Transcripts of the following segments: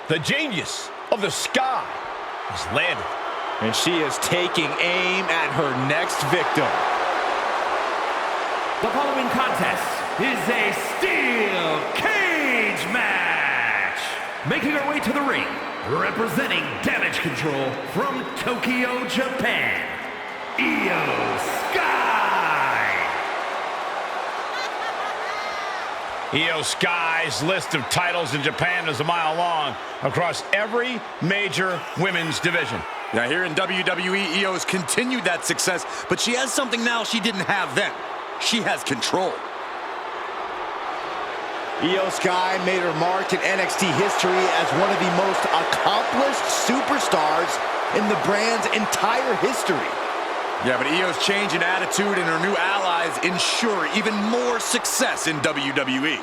The genius of the sky has landed. And she is taking aim at her next victim. The following contest is a steel cage match. Making her way to the ring, representing Damage Control from Tokyo, Japan, IYO Sky. IYO Sky's list of titles in Japan is a mile long across every major women's division. Now here in WWE, IYO's continued that success, but she has something now she didn't have then. She has control. IYO Sky made her mark in NXT history as one of the most accomplished superstars in the brand's entire history. Yeah, but IYO's change in attitude and her new allies ensure even more success in WWE.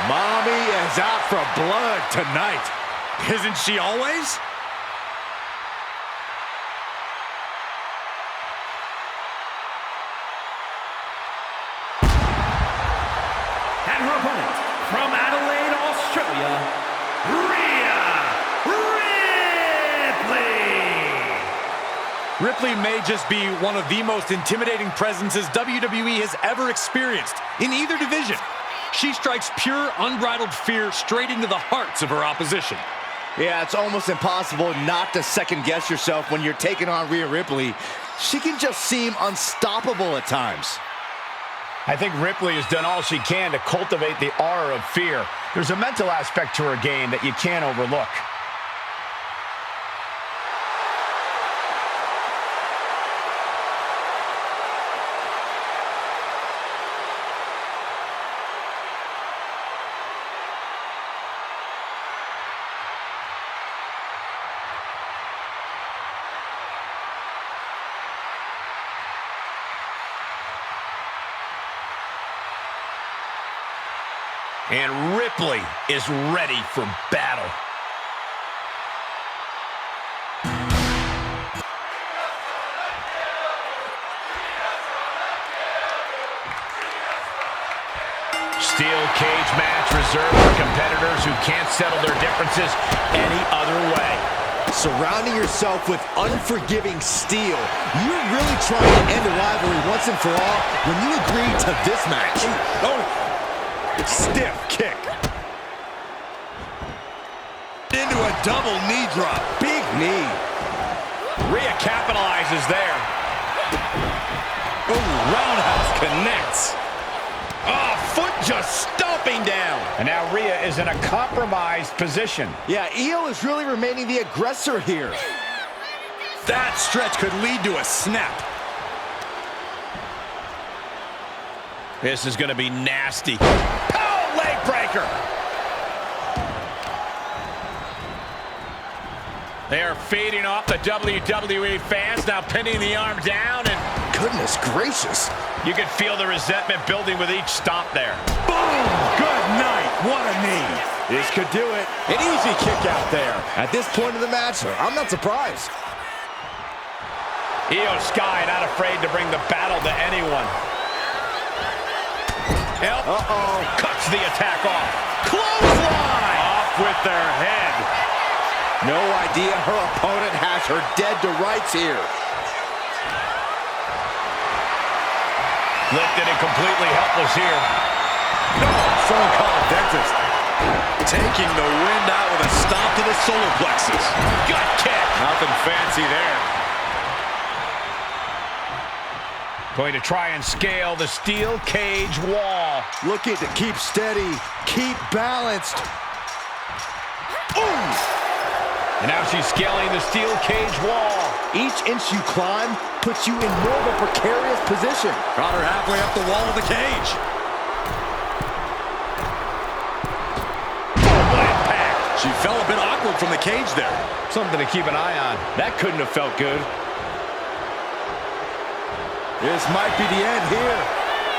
Mommy is out for blood tonight. Isn't she always? And her opponent, from Adelaide, Australia, Rhea Ripley. Ripley may just be one of the most intimidating presences WWE has ever experienced in either division. She strikes pure, unbridled fear straight into the hearts of her opposition. Yeah, it's almost impossible not to second-guess yourself when you're taking on Rhea Ripley. She can just seem unstoppable at times. I think Ripley has done all she can to cultivate the aura of fear. There's a mental aspect to her game that you can't overlook. And Ripley is ready for battle. Steel cage match reserved for competitors who can't settle their differences any other way. Surrounding yourself with unforgiving steel, you're really trying to end a rivalry once and for all when you agree to this match. Oh! Stiff kick. Into a double knee drop. Big knee. Rhea capitalizes there. Oh, roundhouse connects. Oh, foot just stomping down. And now Rhea is in a compromised position. Yeah, IYO is really remaining the aggressor here. That stretch could lead to a snap. This is going to be nasty. Oh, leg breaker. They are feeding off the WWE fans, now pinning the arm down, and Goodness gracious. you can feel the resentment building with each stomp there. Boom! Good night. What a knee. This could do it. An easy kick out there. At this point of the match, I'm not surprised. IYO Sky not afraid to bring the battle to anyone. Help. Cuts the attack off. Clothesline. Off with their head. No idea her opponent has her dead to rights here. Lifted and completely helpless here. Someone call a dentist. Taking the wind out with a stomp to the solar plexus. Gut kick. Nothing fancy there. Going to try and scale the steel cage wall. Looking to keep steady, keep balanced. Ooh! And now she's scaling the steel cage wall. Each inch you climb puts you in more of a precarious position. Got her halfway up the wall of the cage. Full impact. She fell a bit awkward from the cage there. Something to keep an eye on. That couldn't have felt good. This might be the end here.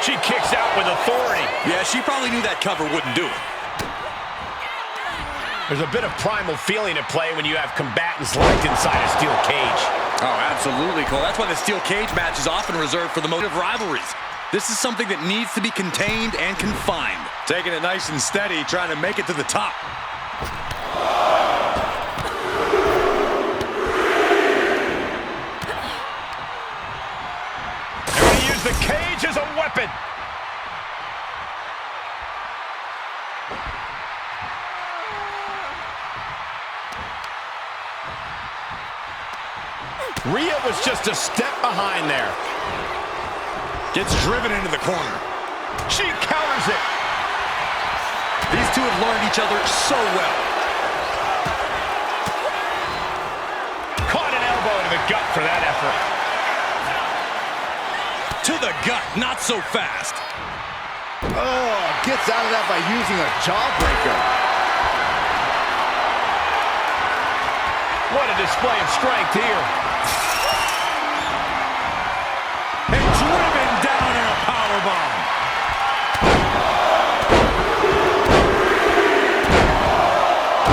She kicks out with authority. Yeah, she probably knew that cover wouldn't do it. There's a bit of primal feeling at play when you have combatants locked inside a steel cage. Oh, absolutely, Cole. That's why the steel cage match is often reserved for the motive rivalries. This is something that needs to be contained and confined. Taking it nice and steady, trying to make it to the top. They're going to use the cage as a weapon. Rhea was just a step behind there. Gets driven into the corner. She counters it. These two have learned each other so well. Caught an elbow to the gut for that effort. To the gut, not so fast. Oh, gets out of that by using a jawbreaker. What a display of strength here. And driven down in a powerbomb.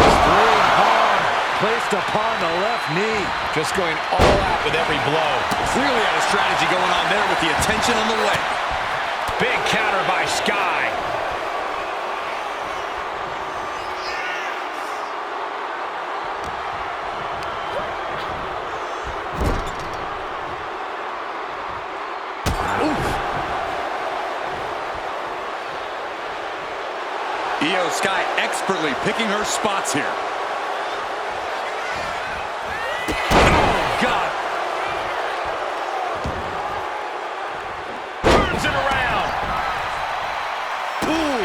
Spraying hard, placed upon the left knee. Just going all out with every blow. Clearly had a strategy going on there with the attention on the leg. Big counter by Sky. IYO Sky expertly picking her spots here. Oh, God. Turns it around. Ooh.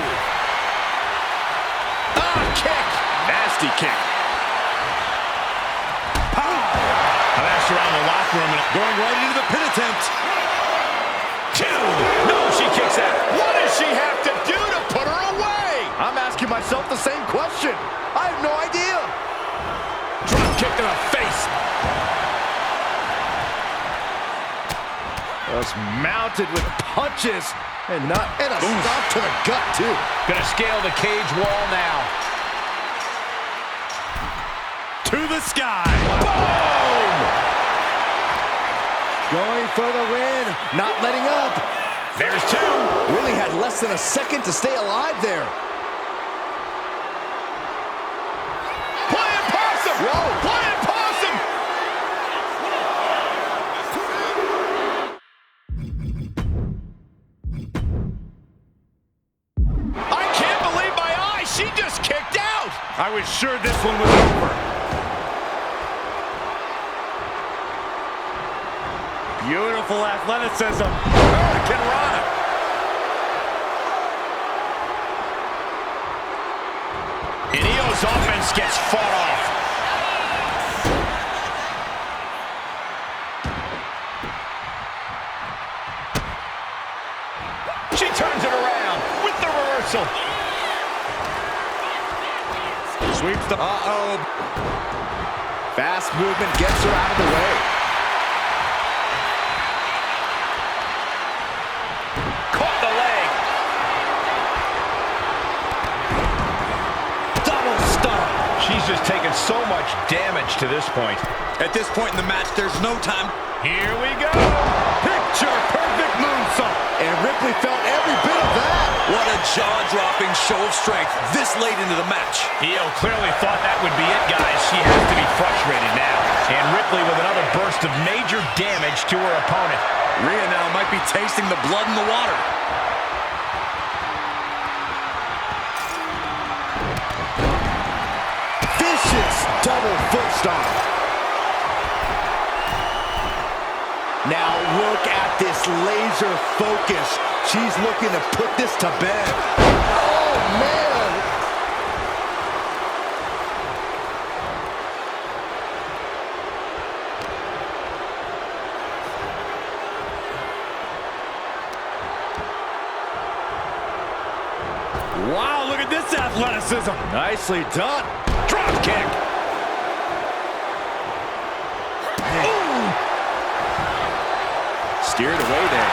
Kick. Nasty kick. Now that's around the locker room and Going right into the pin attempt. two. No, she kicks out. What does she have to do to put her away? I'm asking myself the same question. I have no idea. Drop kick to the face. Just mounted with punches and a stop to the gut too. Gonna scale the cage wall now. To the sky. Boom! Going for the win, not letting up. There's two. Really had less than a second to stay alive there. Playing possum. Whoa. Playing possum. I can't believe my eyes. She just kicked out. I was sure this one was over. Beautiful athleticism. Hurricane Rana. And IYO's offense gets fought off. She turns it around with the reversal. Sweeps the... Uh-oh. Fast movement gets her out of the way. Caught the leg. Double stomp. She's just taken so much damage to this point. At this point in the match, there's no time. Here we go. Picture perfect moonsault. And Ripley felt every bit of that. What a jaw-dropping show of strength this late into the match. IYO clearly thought that would be it, guys. She has to be frustrated now. And Ripley with another burst of major damage to her opponent. Rhea now might be tasting the blood in the water. Vicious double foot stomp. Now look at this laser focus. She's looking to put this to bed. Oh, man. Wow, look at this athleticism. Nicely done. Drop kick. Steered away there.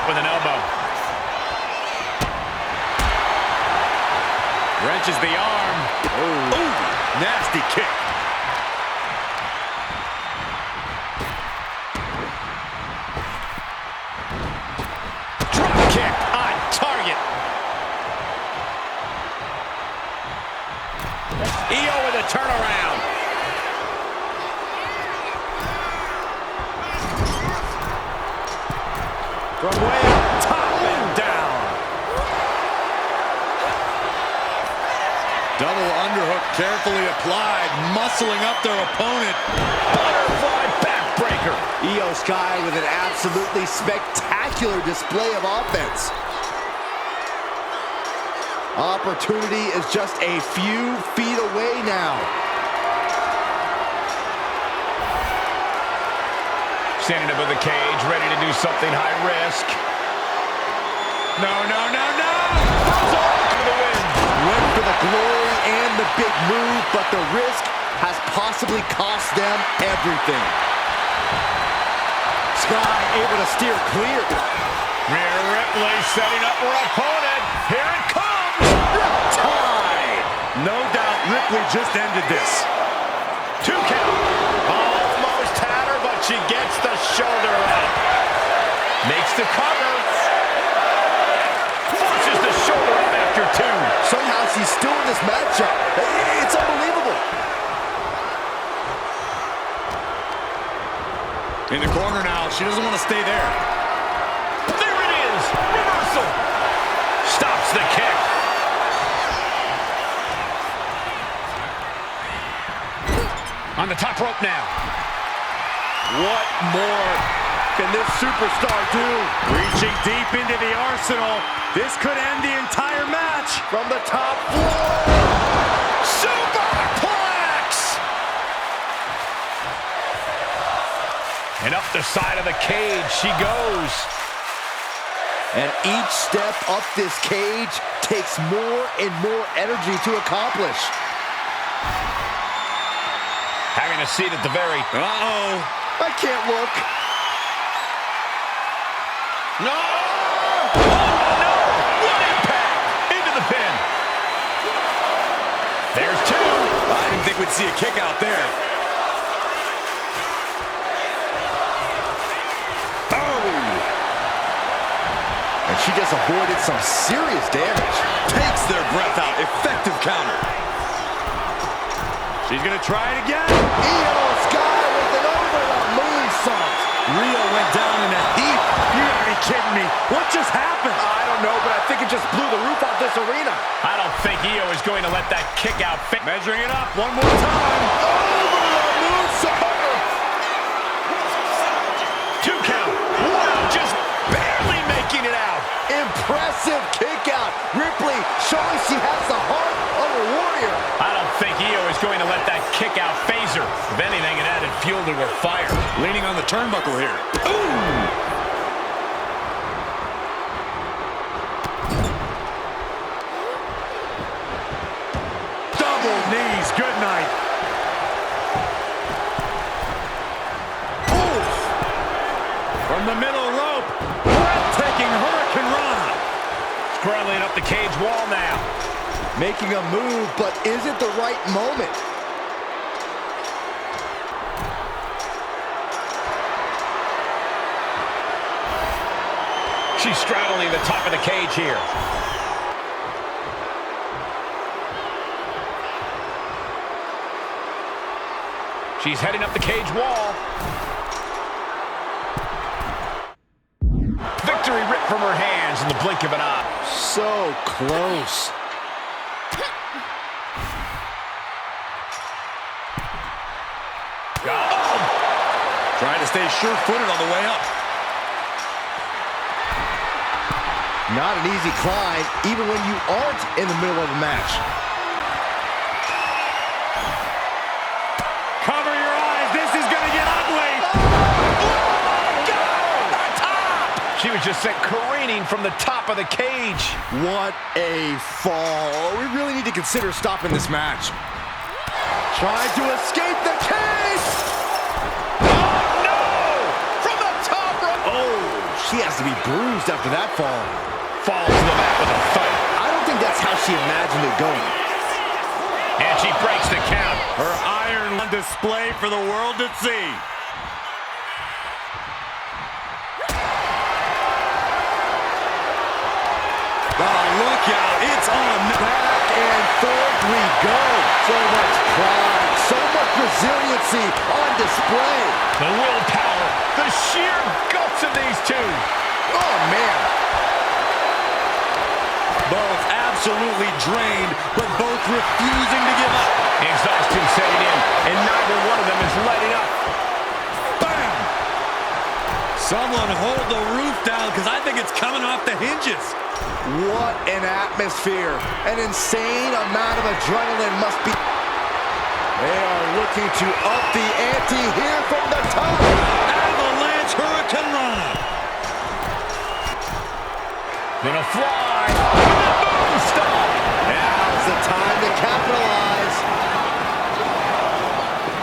with an elbow. Wrenches the arm. Ooh, nasty kick. Drop kick on target. IYO with a turnaround. From way up top and down. Double underhook carefully applied, muscling up their opponent. Butterfly backbreaker. IYO Sky with an absolutely spectacular display of offense. Opportunity is just a few feet away now. Standing above the cage, ready to do something high risk. No, no, no, no! For the win. Went for the glory and the big move, but the risk has possibly cost them everything. Sky able to steer clear. Rhea Ripley setting up her opponent. Here it comes! Tied. No doubt Ripley just ended this. 2 count. Almost had her, but she gets the shoulder up. Makes the cover. Forces the shoulder up after 2. Somehow she's still in this matchup. It's unbelievable. In the corner now. She doesn't want to stay there. There it is. Reversal. Stops the kick. On the top rope now. What more can this superstar do? Reaching deep into the arsenal. This could end the entire match. From the top floor. Superplex! And up the side of the cage she goes. And each step up this cage takes more and more energy to accomplish. Having a seat at the very... Uh-oh. I can't look. No! Oh, no! What impact! Into the pin. There's 2. I didn't think we'd see a kick out there. And she just avoided some serious damage. Takes their breath out. Effective counter. She's going to try it again. IYO Sky with an overlap moonsault. Rhea went down in a heap. You gotta be kidding me. What just happened? I don't know, but I think it just blew the roof off this arena. I don't think IYO is going to let that kick out. Measuring it up one more time. Overlap moonsault. 2 count. Wow, just barely making it out. Impressive kick out. Ripley showing she has the heart of a warrior. I don't think IYO is going to let that kick out phase her. If anything, it added fuel to her fire. Leaning on the turnbuckle here. Ooh! Double knees. Good night. Oof. From the middle rope. Breathtaking Hurricane Rana. Scrambling up the cage wall now. Making a move, but is it the right moment? She's straddling the top of the cage here. She's heading up the cage wall. Victory ripped from her hands in the blink of an eye. So close. Trying to stay sure-footed on the way up. Not an easy climb, even when you aren't in the middle of a match. Cover your eyes. This is going to get ugly. She was just sent careening from the top of the cage. What a fall. We really need to consider stopping this match. Trying to escape the cage. Oh, no! From the top rope. Oh, she has to be bruised after that fall. Falls to the mat with a fight. I don't think that's how she imagined it going. And she breaks the count. Her iron on display for the world to see. Oh, look out. It's on. Back and forth we go. So much pride, so much resiliency on display. The willpower, the sheer guts of these two. Oh, man. Both absolutely drained, but both refusing to give up. Exhaustion setting in, and neither one of them is letting up. Bam! Someone hold the roof down, because I think it's coming off the hinges. What an atmosphere. An insane amount of adrenaline must be. They are looking to up the ante here from the top. Avalanche Hurricane Rana. Gonna fly. Boom, stop. Now's the time to capitalize.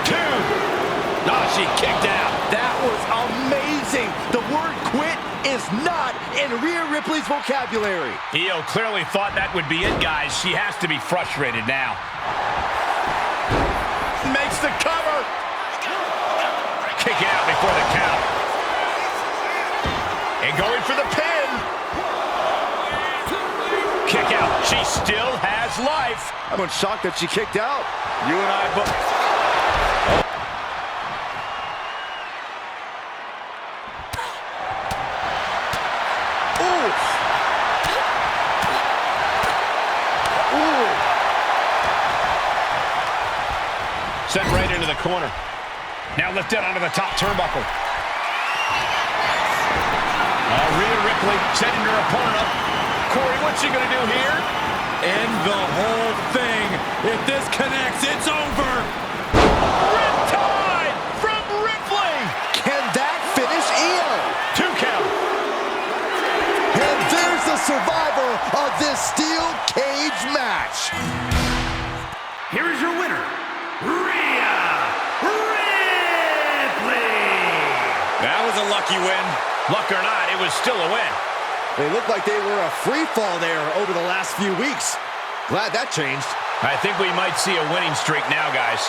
Two. Oh, she kicked out. That was amazing. The word quit is not in Rhea Ripley's vocabulary. IYO clearly thought that would be it, guys. She has to be frustrated now. Makes the cover. Kick out before the count. And going for the pin. Kick out. She still has life. I'm shocked that she kicked out. You and I both. Sent right into the corner. Now lifted onto the top turnbuckle. Rhea Ripley setting her opponent up. Corey, what's she going to do here? End the whole thing. If this connects, it's over. Riptide from Ripley. Can that finish IYO? 2 count. And there's the survivor of this steel cage match. Here is your winner, Rhea Ripley! That was a lucky win. Luck or not, it was still a win. They looked like they were a free fall there over the last few weeks. Glad that changed. I think we might see a winning streak now, guys.